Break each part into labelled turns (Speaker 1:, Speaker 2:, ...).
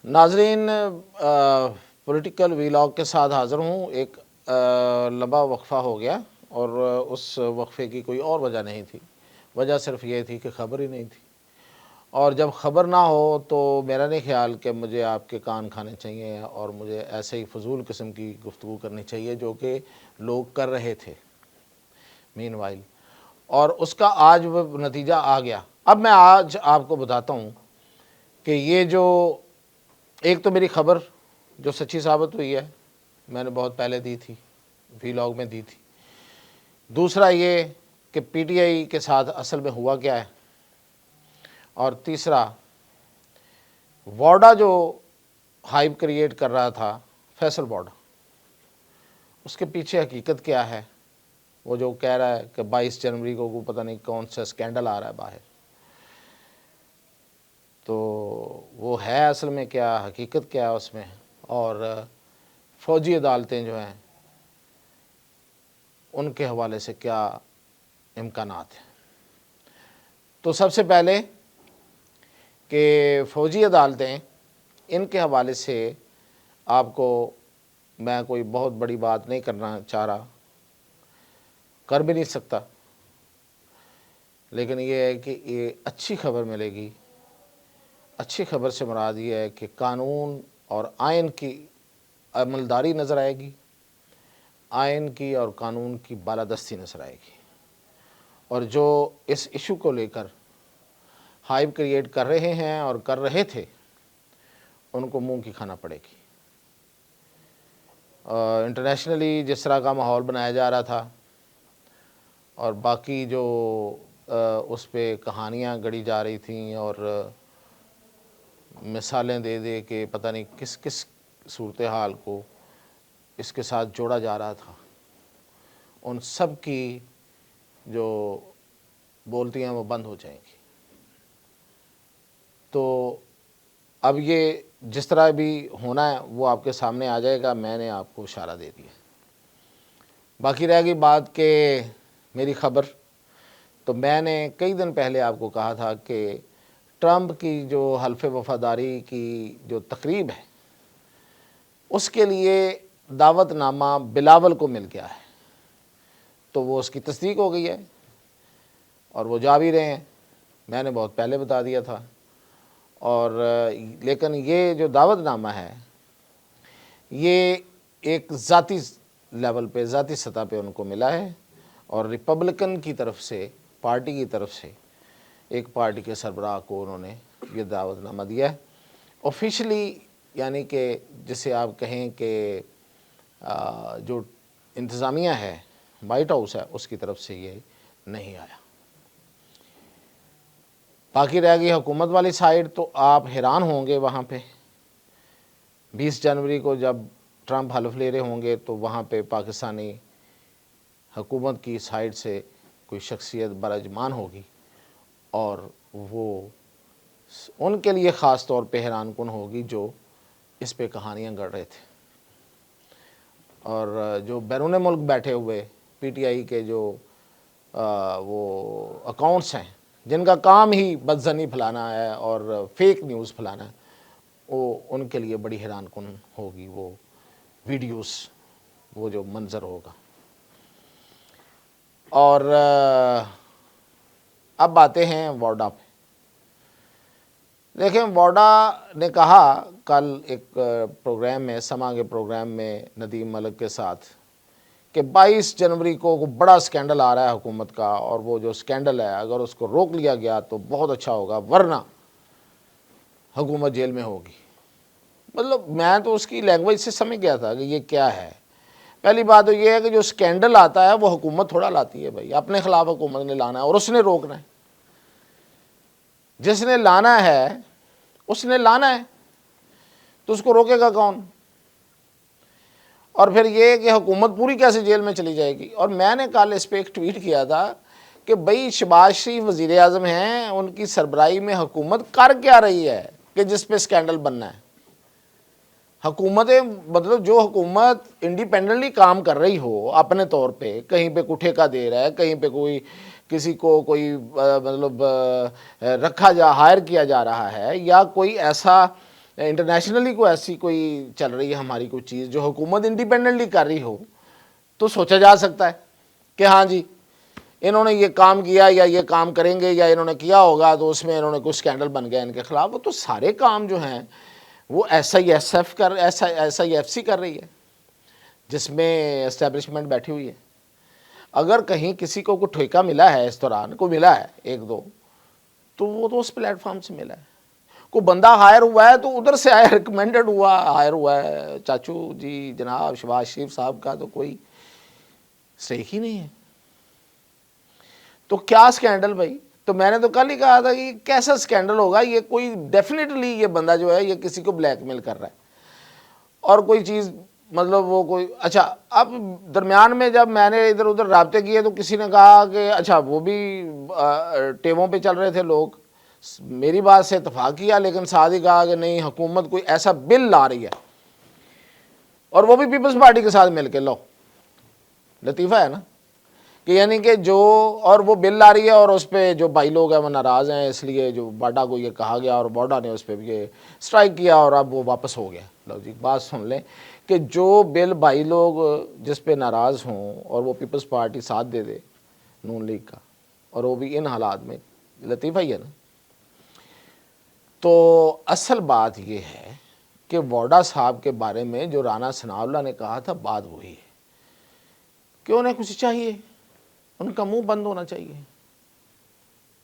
Speaker 1: ناظرین، political vlog کے ساتھ حاضر ہوں۔ ایک لمبا وقفہ ہو گیا اور اس وقفے کی کوئی اور وجہ نہیں تھی، وجہ صرف یہ تھی کہ خبر ہی نہیں تھی، اور جب خبر نہ ہو تو میرا نہیں خیال کہ مجھے آپ کے کان کھانے چاہیے اور مجھے ایسے ہی فضول قسم کی گفتگو کرنی چاہیے جو کہ لوگ کر رہے تھے مین وائل، اور اس کا آج وہ نتیجہ آ گیا۔ اب میں آج آپ کو بتاتا ہوں کہ یہ جو ایک تو میری خبر جو سچی ثابت ہوئی ہے، میں نے بہت پہلے دی تھی، ویلاگ میں دی تھی۔ دوسرا یہ کہ پی ٹی آئی کے ساتھ اصل میں ہوا کیا ہے، اور تیسرا وارڈا جو ہائپ کریٹ کر رہا تھا، فیصل وارڈا، اس کے پیچھے حقیقت کیا ہے۔ وہ جو کہہ رہا ہے کہ 22 جنوری کو پتہ نہیں کون سا اسکینڈل آ رہا ہے باہر، تو وہ ہے اصل میں کیا، حقیقت کیا ہے اس میں، اور فوجی عدالتیں جو ہیں ان کے حوالے سے کیا امکانات ہیں۔ تو سب سے پہلے کہ فوجی عدالتیں، ان کے حوالے سے آپ کو میں کوئی بہت بڑی بات نہیں کرنا چاہ رہا، کر بھی نہیں سکتا، لیکن یہ ہے کہ یہ اچھی خبر ملے گی۔ اچھی خبر سے مراد یہ ہے کہ قانون اور آئین کی عملداری نظر آئے گی، آئین کی اور قانون کی بالادستی نظر آئے گی، اور جو اس ایشو کو لے کر ہائپ کریٹ کر رہے ہیں اور کر رہے تھے ان کو منہ کی کھانا پڑے گی۔ انٹرنیشنلی جس طرح کا ماحول بنایا جا رہا تھا اور باقی جو اس پہ کہانیاں گڑھی جا رہی تھیں اور مثالیں دے دے کہ پتہ نہیں کس کس صورتحال کو اس کے ساتھ جوڑا جا رہا تھا، ان سب کی جو بولتی ہیں وہ بند ہو جائیں گی۔ تو اب یہ جس طرح بھی ہونا ہے وہ آپ کے سامنے آ جائے گا، میں نے آپ کو اشارہ دے دیا۔ باقی رہ گئی بات کہ میری خبر، تو میں نے کئی دن پہلے آپ کو کہا تھا کہ ٹرمپ کی جو حلف وفاداری کی جو تقریب ہے اس کے لیے دعوت نامہ بلاول کو مل گیا ہے، تو وہ اس کی تصدیق ہو گئی ہے اور وہ جا بھی رہے ہیں، میں نے بہت پہلے بتا دیا تھا۔ اور لیکن یہ جو دعوت نامہ ہے یہ ایک ذاتی لیول پہ، ذاتی سطح پہ ان کو ملا ہے، اور ریپبلکن کی طرف سے، پارٹی کی طرف سے ایک پارٹی کے سربراہ کو انہوں نے یہ دعوت نامہ دیا ہے آفیشلی، یعنی کہ جسے آپ کہیں کہ جو انتظامیہ ہے، وائٹ ہاؤس ہے، اس کی طرف سے یہ نہیں آیا۔ باقی رہ گئی حکومت والی سائیڈ، تو آپ حیران ہوں گے وہاں پہ 20 جنوری کو جب ٹرمپ حلف لے رہے ہوں گے تو وہاں پہ پاکستانی حکومت کی سائیڈ سے کوئی شخصیت براجمان ہوگی، اور وہ ان کے لیے خاص طور پہ حیران کن ہوگی جو اس پہ کہانیاں گڑھ رہے تھے، اور جو بیرون ملک بیٹھے ہوئے پی ٹی آئی کے جو وہ اکاؤنٹس ہیں جن کا کام ہی بدزنی پھیلانا ہے اور فیک نیوز پھیلانا ہے، وہ ان کے لیے بڑی حیران کن ہوگی وہ ویڈیوز، وہ جو منظر ہوگا۔ اور اب آتے ہیں وارڈا پہ۔ دیکھیں، وارڈا نے کہا کل ایک پروگرام میں، سما کے پروگرام میں ندیم ملک کے ساتھ، کہ 22 جنوری کو بڑا سکینڈل آ رہا ہے حکومت کا، اور وہ جو سکینڈل ہے اگر اس کو روک لیا گیا تو بہت اچھا ہوگا، ورنہ حکومت جیل میں ہوگی۔ مطلب میں تو اس کی لینگویج سے سمجھ گیا تھا کہ یہ کیا ہے۔ پہلی بات تو یہ ہے کہ جو سکینڈل آتا ہے وہ حکومت تھوڑا لاتی ہے، بھائی اپنے خلاف حکومت نے لانا ہے اور اس نے روکنا ہے، جس نے لانا ہے اس نے لانا ہے، تو اس کو روکے گا کون؟ اور پھر یہ کہ حکومت پوری کیسے جیل میں چلی جائے گی۔ اور میں نے کل اس پہ ایک ٹویٹ کیا تھا کہ بھئی شہباز شریف وزیر اعظم ہیں، ان کی سربراہی میں حکومت کر کیا رہی ہے کہ جس پہ سکینڈل بننا ہے؟ حکومتیں، مطلب جو حکومت انڈیپینڈنٹلی کام کر رہی ہو اپنے طور پہ، کہیں پہ کوئی ٹھیکہ دے رہا ہے، کہیں پہ کوئی کسی کو کوئی مطلب رکھا ہائر کیا جا رہا ہے، یا کوئی ایسا انٹرنیشنلی کوئی ایسی کوئی چل رہی ہے ہماری کوئی چیز جو حکومت انڈیپینڈنٹلی کر رہی ہو تو سوچا جا سکتا ہے کہ ہاں جی انہوں نے یہ کام کیا یا یہ کام کریں گے یا انہوں نے کیا ہوگا تو اس میں انہوں نے کوئی اسکینڈل بن گیا ان کے خلاف. وہ تو سارے کام جو ہیں وہ ایس آئی ایف سی کر رہی ہے جس میں اسٹیبلشمنٹ بیٹھی ہوئی ہے. اگر کہیں کسی کو کوئی ٹھیکہ ملا ہے اس دوران کوئی ملا ہے ایک دو تو وہ تو اس پلیٹ فارم سے ملا ہے. کوئی بندہ ہائر ہوا ہے تو ادھر سے ریکمینڈڈ ہوا ہائر ہوا ہے. چاچو جی جناب شہباز شریف صاحب کا تو کوئی سٹیک ہی نہیں ہے. تو کیا سکینڈل بھائی؟ تو میں نے تو کل ہی کہا تھا کہ کیسا سکینڈل ہوگا یہ؟ کوئی ڈیفینیٹلی یہ بندہ جو ہے یہ کسی کو بلیک میل کر رہا ہے اور کوئی چیز مطلب وہ کوئی. اچھا اب درمیان میں جب میں نے ادھر ادھر رابطے کیے تو کسی نے کہا کہ اچھا وہ بھی ٹیبوں پہ چل رہے تھے لوگ. میری بات سے اتفاق کیا لیکن ساتھ ہی کہا کہ نہیں حکومت کوئی ایسا بل لا رہی ہے اور وہ بھی پیپلز پارٹی کے ساتھ مل کے. لو لطیفہ ہے نا کہ یعنی کہ جو اور وہ بل لا رہی ہے اور اس پہ جو بھائی لوگ ہیں وہ ناراض ہیں اس لیے جو باڈا کو یہ کہا گیا اور باڈا نے اس پہ یہ سٹرائک کیا اور اب وہ واپس ہو گیا. لو جی بات سن لیں کہ جو بل بھائی لوگ جس پہ ناراض ہوں اور وہ پیپلز پارٹی ساتھ دے دے نون لیگ کا اور وہ بھی ان حالات میں. لطیفہ ہی ہے نا. تو اصل بات یہ ہے کہ ووڈا صاحب کے بارے میں جو رانا ثناء اللہ نے کہا تھا بات وہی ہے کہ انہیں کچھ چاہیے ان کا منہ بند ہونا چاہیے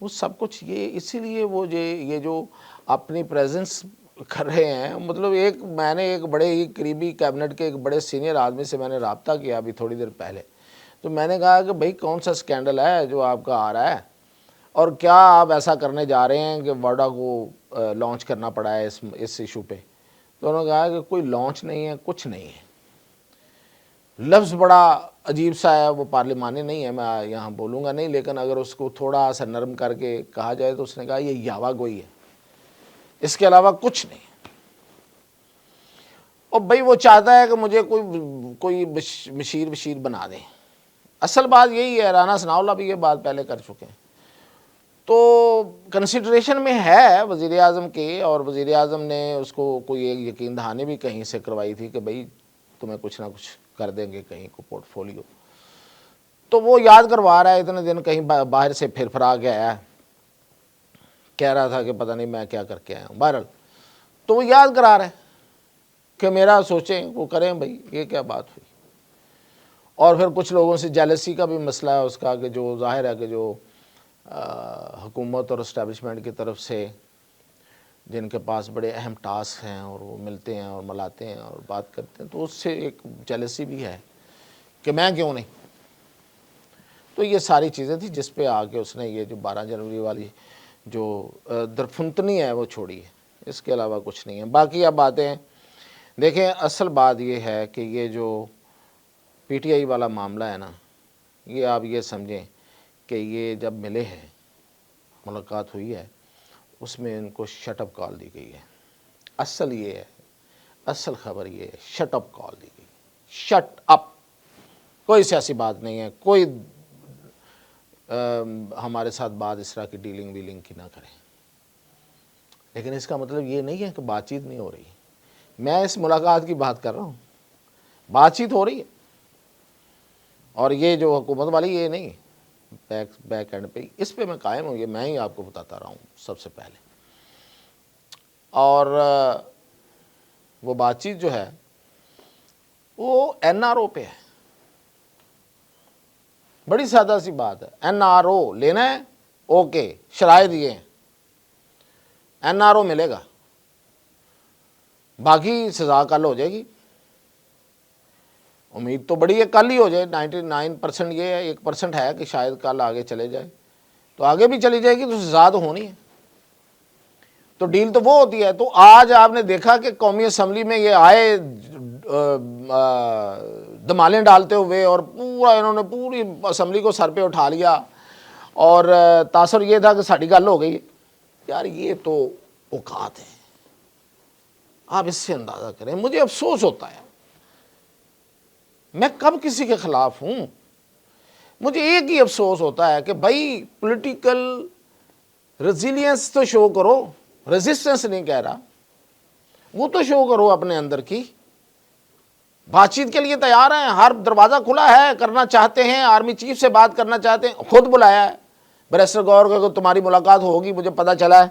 Speaker 1: وہ سب کچھ. یہ اسی لیے وہ یہ جو اپنی پریزنس کر رہے ہیں مطلب میں نے ایک بڑے ہی قریبی کیبنٹ کے ایک بڑے سینئر آدمی سے میں نے رابطہ کیا ابھی تھوڑی دیر پہلے. تو میں نے کہا کہ بھائی کون سا سکینڈل ہے جو آپ کا آ رہا ہے اور کیا آپ ایسا کرنے جا رہے ہیں کہ ووڈا کو لانچ کرنا پڑا ہے اس ایشو پہ. تو انہوں نے کہا کہ کوئی لانچ نہیں ہے کچھ نہیں ہے. لفظ بڑا عجیب سا ہے وہ پارلیمانی نہیں ہے میں یہاں بولوں گا نہیں لیکن اگر اس کو تھوڑا سا نرم کر کے کہا جائے تو اس نے کہا یہ یاوا گوئی ہے اس کے علاوہ کچھ نہیں. اور بھائی وہ چاہتا ہے کہ مجھے کوئی مشیر بنا دیں. اصل بات یہی ہے رانا ثناء اللہ بھی یہ بات پہلے کر چکے ہیں. تو کنسیڈریشن میں ہے وزیر اعظم کے اور وزیر اعظم نے اس کو کوئی ایک یقین دہانی بھی کہیں سے کروائی تھی کہ بھائی تمہیں کچھ نہ کچھ کر دیں گے کہیں کو پورٹ فولیو. تو وہ یاد کروا رہا ہے اتنے دن کہیں باہر سے پھر پھرا کے آیا ہے کہہ رہا تھا کہ پتہ نہیں میں کیا کر کے آیا ہوں. بہرحال تو وہ یاد کرا رہا ہے کہ میرا سوچیں وہ کریں بھائی یہ کیا بات ہوئی. اور پھر کچھ لوگوں سے جیلسی کا بھی مسئلہ ہے اس کا کہ جو ظاہر ہے کہ جو حکومت اور اسٹیبلشمنٹ کی طرف سے جن کے پاس بڑے اہم ٹاسک ہیں اور وہ ملتے ہیں اور ملاتے ہیں اور بات کرتے ہیں تو اس سے ایک جیلسی بھی ہے کہ میں کیوں نہیں. تو یہ ساری چیزیں تھیں جس پہ آ کے اس نے یہ جو 12 جنوری والی جو درفنتنی ہے وہ چھوڑی ہے. اس کے علاوہ کچھ نہیں ہے. باقی اب باتیں دیکھیں اصل بات یہ ہے کہ یہ جو پی ٹی آئی والا معاملہ ہے نا یہ آپ یہ سمجھیں کہ یہ جب ملے ہیں ملاقات ہوئی ہے اس میں ان کو شٹ اپ کال دی گئی ہے. اصل یہ ہے اصل خبر یہ ہے شٹ اپ کال دی گئی. Shut up. کوئی سیاسی بات نہیں ہے کوئی ہمارے ساتھ بات اس طرح کی ڈیلنگ ویلنگ کی نہ کریں. لیکن اس کا مطلب یہ نہیں ہے کہ بات چیت نہیں ہو رہی. میں اس ملاقات کی بات کر رہا ہوں بات چیت ہو رہی ہے اور یہ جو حکومت والی یہ نہیں بیک اینڈ پہ اس پہ میں قائم ہوں. یہ میں ہی آپ کو بتاتا رہا ہوں سب سے پہلے. اور وہ بات چیت جو ہے وہ این آر او پہ ہے. بڑی سادہ سی بات ہے. این آر او لینا ہے اوکے شرائط یہ ہیں این آر او ملے گا باقی سزا کل ہو جائے گی. امید تو بڑی ہے کل ہی ہو جائے. 99% یہ ہے 1% ہے کہ شاید کل آگے چلے جائے تو آگے بھی چلی جائے گی تو سزا تو ہونی ہے. تو ڈیل تو وہ ہوتی ہے. تو آج آپ نے دیکھا کہ قومی اسمبلی میں یہ آئے دمالیں ڈالتے ہوئے اور پورا انہوں نے پوری اسمبلی کو سر پہ اٹھا لیا اور تاثر یہ تھا کہ ساڑی گل ہو گئی. یار یہ تو اوقات ہے. آپ اس سے اندازہ کریں. مجھے افسوس ہوتا ہے میں کب کسی کے خلاف ہوں. مجھے ایک ہی افسوس ہوتا ہے کہ بھائی پولیٹیکل ریزیلینس تو شو کرو. ریزسٹنس نہیں کہہ رہا وہ تو شو کرو اپنے اندر کی. بات چیت کے لیے تیار ہیں, ہر دروازہ کھلا ہے, کرنا چاہتے ہیں, آرمی چیف سے بات کرنا چاہتے ہیں, خود بلایا ہے بیرسٹر گور کو, تمہاری ملاقات ہوگی, مجھے پتہ چلا ہے.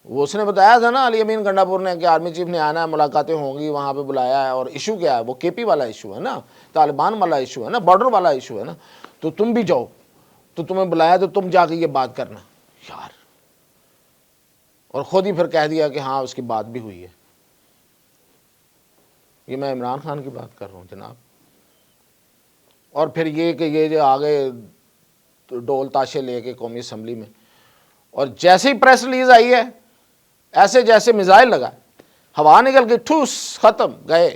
Speaker 1: وہ اس نے بتایا تھا نا علی امین گنڈا پور نے کہ آرمی چیف نے آنا ہے, ملاقاتیں ہوں گی, وہاں پہ بلایا ہے. اور ایشو کیا ہے, وہ کے پی والا ایشو ہے نا, طالبان والا ایشو ہے نا, بارڈر والا ایشو ہے نا. تو تم بھی جاؤ, تو تمہیں بلایا تو تم جا کے یہ بات کرنا یار. اور خود ہی پھر کہہ دیا کہ ہاں اس کی بات بھی ہوئی ہے. یہ میں عمران خان کی بات کر رہا ہوں جناب. اور پھر یہ کہ یہ جو آگے ڈول تاشے لے کے قومی اسمبلی میں, اور جیسے ہی پریس ریلیز آئی ہے ایسے جیسے میزائل لگا, ہوا نکل کے ٹھوس, ختم, گئے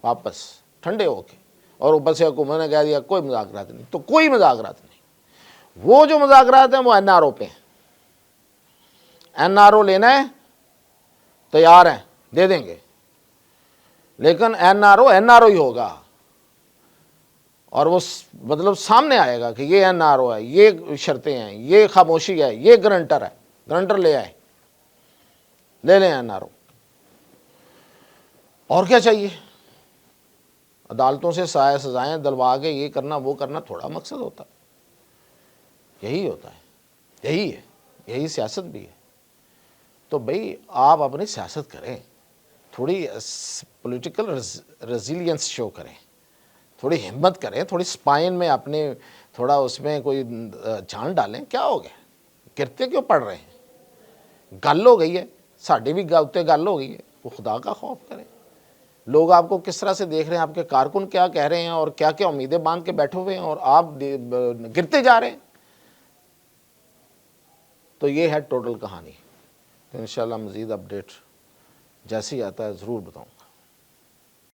Speaker 1: واپس ٹھنڈے ہو کے. اور اوپر سے حکومت نے کہہ دیا کوئی مذاکرات نہیں. تو کوئی مذاکرات نہیں. وہ جو مذاکرات ہیں وہ این آر او پہ ہیں. این آر او لینا ہے تیار ہیں, دے دیں گے, لیکن این آر او ہی ہوگا. اور وہ مطلب سامنے آئے گا کہ یہ این آر او ہے, یہ شرطیں ہیں, یہ خاموشی ہے, یہ گرنٹر ہے. گرنٹر لے آئے, لے لیں این آر او. اور کیا چاہیے؟ عدالتوں سے سزائیں دلوا کے یہ کرنا وہ کرنا تھوڑا مقصد ہوتا ہے. یہی ہوتا ہے, یہی ہے, یہی سیاست بھی ہے. تو بھئی آپ اپنی سیاست کریں, تھوڑی پولیٹیکل ریزیلینس شو کریں, تھوڑی ہمت کریں, تھوڑی سپائن میں اپنے تھوڑا اس میں کوئی جان ڈالیں. کیا ہو گیا, گرتے کیوں پڑ رہے ہیں؟ گل ہو گئی ہے, ساڑھی بھی اتنے گل ہو گئی ہے. وہ خدا کا خوف کریں. لوگ آپ کو کس طرح سے دیکھ رہے ہیں, آپ کے کارکن کیا کہہ رہے ہیں, اور کیا کیا امیدیں باندھ کے بیٹھے ہوئے ہیں, اور آپ گرتے جا رہے ہیں. تو یہ ہے ٹوٹل کہانی. تو انشاءاللہ مزید اپڈیٹ جیسے ہی آتا ہے ضرور بتاؤں.